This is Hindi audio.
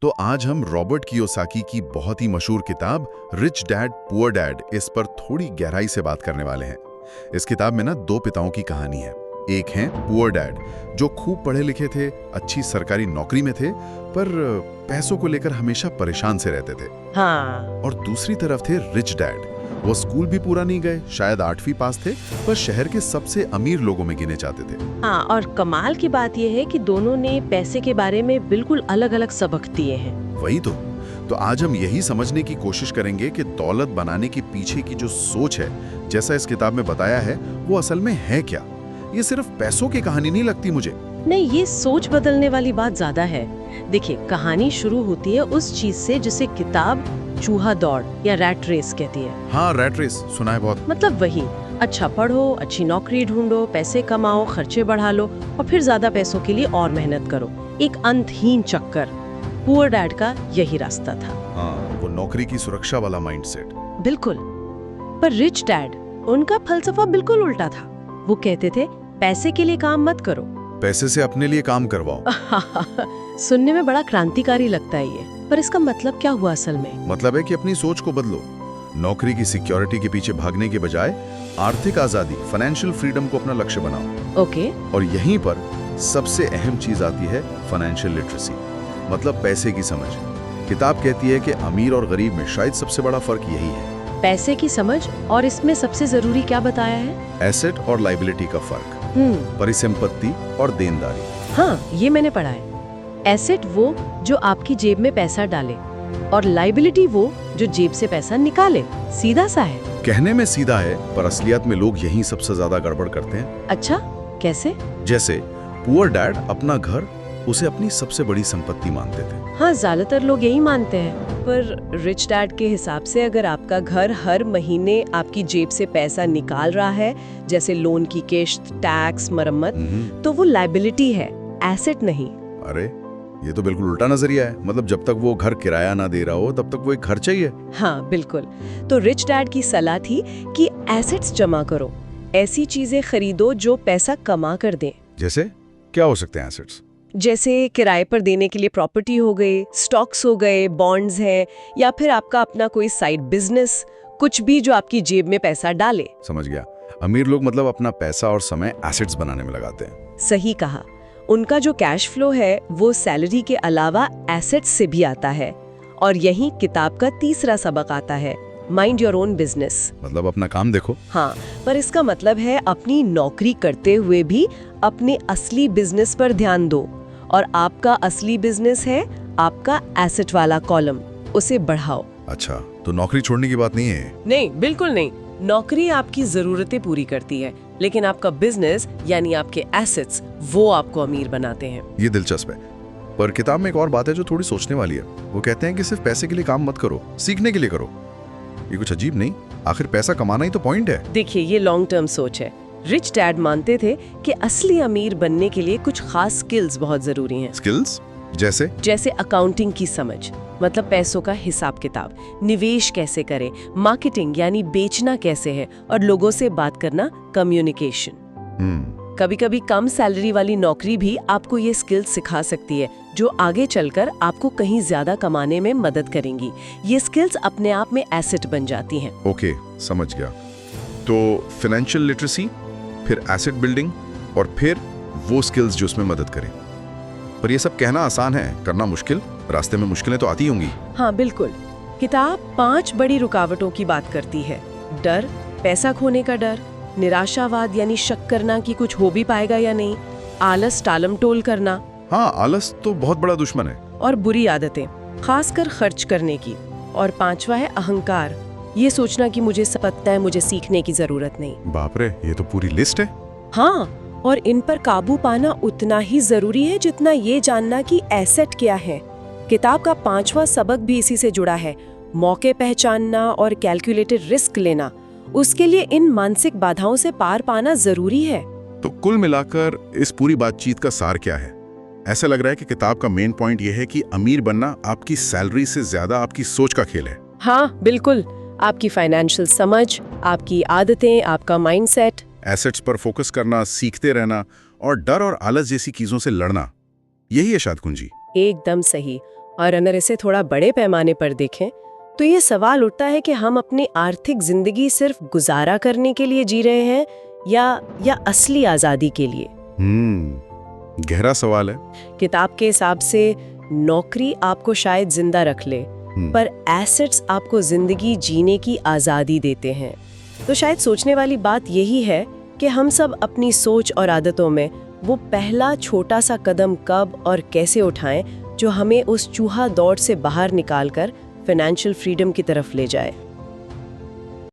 तो आज हम रॉबर्ट कियोसाकी की बहुत ही मशहूर किताब रिच डैड पुअर डैड इस पर थोड़ी गहराई से बात करने वाले हैं। इस किताब में ना दो पिताओं की कहानी है। एक हैं पुअर डैड जो खूब पढ़े लिखे थे, अच्छी सरकारी नौकरी में थे, पर पैसों को लेकर हमेशा परेशान से रहते थे। हाँ। और दूसरी तरफ थे रिच डैड। वो स्कूल भी पूरा नहीं गए, शायद 8वीं पास थे, पर शहर के सबसे अमीर लोगों में गिने जाते थे। हाँ, और कमाल की बात यह है कि दोनों ने पैसे के बारे में बिल्कुल अलग-अलग सबक दिए हैं। वही तो आज हम यही समझने की कोशिश करेंगे कि दौलत बनाने के पीछे की जो सोच है, जैसा इस किताब में बताया है, वो असल में है क्या। ये सिर्फ पैसों की कहानी नहीं लगती मुझे। नहीं, ये सोच बदलने वाली बात ज्यादा है। देखिए, कहानी शुरू होती है उस चीज से जिसे किताब चूहा दौड़ या रैट रेस कहती है। हाँ, रैट रेस सुना है बहुत। मतलब वही, अच्छा पढ़ो, अच्छी नौकरी ढूंढो, पैसे कमाओ, खर्चे बढ़ा लो और फिर ज्यादा पैसों के लिए और मेहनत करो। एक अंतहीन चक्कर। पुअर डैड का यही रास्ता था। हाँ, वो नौकरी की सुरक्षा वाला माइंडसेट। बिल्कुल। पर रिच डैड, उनका फलसफा बिल्कुल उल्टा था। वो कहते थे पैसे के लिए काम मत करो, पैसे से अपने लिए काम करवाओ। सुनने में बड़ा क्रांतिकारी लगता है ये, पर इसका मतलब क्या हुआ असल में? मतलब है कि अपनी सोच को बदलो। नौकरी की सिक्योरिटी के पीछे भागने के बजाय आर्थिक आजादी, फाइनेंशियल फ्रीडम को अपना लक्ष्य बनाओ। ओके। और यहीं पर सबसे अहम चीज आती है फाइनेंशियल लिटरेसी, मतलब पैसे की समझ। किताब कहती है कि अमीर और गरीब में शायद सबसे बड़ा फर्क यही है, पैसे की समझ। और इसमें सबसे जरूरी क्या बताया है? एसेट और लाइबिलिटी का फर्क, परिसंपत्ति और देनदारी। हाँ, ये मैंने पढ़ा है। एसेट वो जो आपकी जेब में पैसा डाले, और लाइबिलिटी वो जो जेब से पैसा निकाले। सीधा सा है। कहने में सीधा है, पर असलियत में लोग यही सबसे ज्यादा गड़बड़ करते हैं। अच्छा, कैसे? जैसे पुअर डैड अपना घर उसे अपनी सबसे बड़ी संपत्ति मानते थे। हाँ, ज्यादातर लोग यही मानते हैं। पर रिच डैड के हिसाब से अगर आपका घर हर महीने आपकी जेब से पैसा निकाल रहा है, जैसे लोन की किश्त, टैक्स, मरम्मत, तो वो लाइबिलिटी है, एसेट नहीं। अरे, ये तो बिल्कुल उल्टा नजरिया है। मतलब जब तक वो घर किराया ना दे रहा हो तब तक वो एक खर्चा ही है। हाँ, बिल्कुल। तो रिच डैड की सलाह थी कि एसेट्स जमा करो, ऐसी चीजें खरीदो जो पैसा कमा कर दें। जैसे क्या हो सकते हैं एसेट्स? जैसे किराए पर देने के लिए प्रॉपर्टी हो गई, स्टॉक्स हो गए, बॉन्ड्स हैं, या फिर आपका अपना कोई साइड बिजनेस, कुछ भी जो आपकी जेब में पैसा डाले। समझ गया। अमीर लोग मतलब अपना पैसा और समय एसेट्स बनाने में लगाते हैं। सही कहा। उनका जो कैश फ्लो है वो सैलरी के अलावा एसेट्स से भी आता है। और यही किताब का तीसरा सबक आता है, माइंड योर ओन बिजनेस। मतलब अपना काम देखो। हाँ, पर इसका मतलब है अपनी नौकरी करते हुए भी अपने असली बिजनेस पर ध्यान दो। और आपका असली बिजनेस है आपका एसेट वाला कॉलम, उसे बढ़ाओ। अच्छा, तो नौकरी छोड़ने की बात नहीं है? नहीं, बिल्कुल नहीं। नौकरी आपकी जरूरतें पूरी करती है, लेकिन आपका बिजनेस यानी आपके एसेट्स, वो आपको अमीर बनाते हैं। ये दिलचस्प है। पर किताब में एक और बात है जो थोड़ी सोचने वाली है। वो कहते हैं कि सिर्फ पैसे के लिए काम मत करो, सीखने के लिए करो। ये कुछ अजीब नहीं? आखिर पैसा कमाना ही तो पॉइंट है। देखिए, ये लॉन्ग टर्म सोच है। रिच डैड मानते थे कि असली अमीर बनने के लिए कुछ खास स्किल्स बहुत जरूरी हैं। स्किल्स? जैसे अकाउंटिंग की समझ, मतलब पैसों का हिसाब किताब, निवेश कैसे करें, मार्केटिंग यानी बेचना कैसे है, और लोगों से बात करना, कम्युनिकेशन। कभी कभी कम सैलरी वाली नौकरी भी आपको ये स्किल्स सिखा सकती है, जो आगे चलकर आपको कहीं ज्यादा कमाने में मदद करेंगी। ये स्किल्स अपने आप में एसेट बन जाती हैं। ओके, समझ गया। तो फाइनेंशियल लिटरेसी, फिर एसेट बिल्डिंग, और फिर वो स्किल्स जो उसमें मदद करें। पर ये सब कहना आसान है, करना मुश्किल। रास्ते में मुश्किलें तो आती होंगी। हाँ, बिल्कुल। किताब 5 बड़ी रुकावटों की बात करती है। डर, पैसा खोने का डर, निराशावाद यानी शक करना कि कुछ हो भी पाएगा या नहीं, आलस, टालमटोल करना। हाँ, आलस तो बहुत बड़ा दुश्मन है। और बुरी आदतें, खासकर खर्च करने की। और 5वां है अहंकार, ये सोचना कि मुझे सब पता है, मुझे सीखने की जरूरत नहीं। बाप रे, ये तो पूरी लिस्ट है। हाँ, और इन पर काबू पाना उतना ही जरूरी है जितना ये जानना कि एसेट क्या है। किताब का 5वां सबक भी इसी से जुड़ा है, मौके पहचानना और कैलकुलेटेड रिस्क लेना। उसके लिए इन मानसिक बाधाओं से पार पाना जरूरी है। तो कुल मिलाकर इस पूरी बातचीत का सार क्या है? ऐसा लग रहा है कि किताब का मेन पॉइंट यह है कि अमीर बनना आपकी सैलरी से ज्यादा आपकी सोच का खेल है। हाँ, बिल्कुल। आपकी फाइनेंशियल समझ, आपकी आदतें, आपका माइंडसेट। एसेट्स पर फोकस करना, सीखते रहना और डर और आलस जैसी चीजों से लड़ना, यही है शायद कुंजी। एकदम सही। और अगर इसे थोड़ा बड़े पैमाने पर देखें तो ये सवाल उठता है कि हम अपनी आर्थिक जिंदगी सिर्फ गुजारा करने के लिए जी रहे हैं या असली आज़ादी के लिए। गहरा सवाल है। किताब के हिसाब से नौकरी आपको शायद जिंदा रख ले, पर एसेट्स आपको जिंदगी जीने की आज़ादी देते हैं। तो शायद सोचने वाली बात यही है कि हम सब अपनी सोच और आदतों में वो पहला छोटा सा कदम कब और कैसे उठाएं जो हमें उस चूहा दौड़ से बाहर निकालकर फाइनेंशियल फ्रीडम की तरफ ले जाए।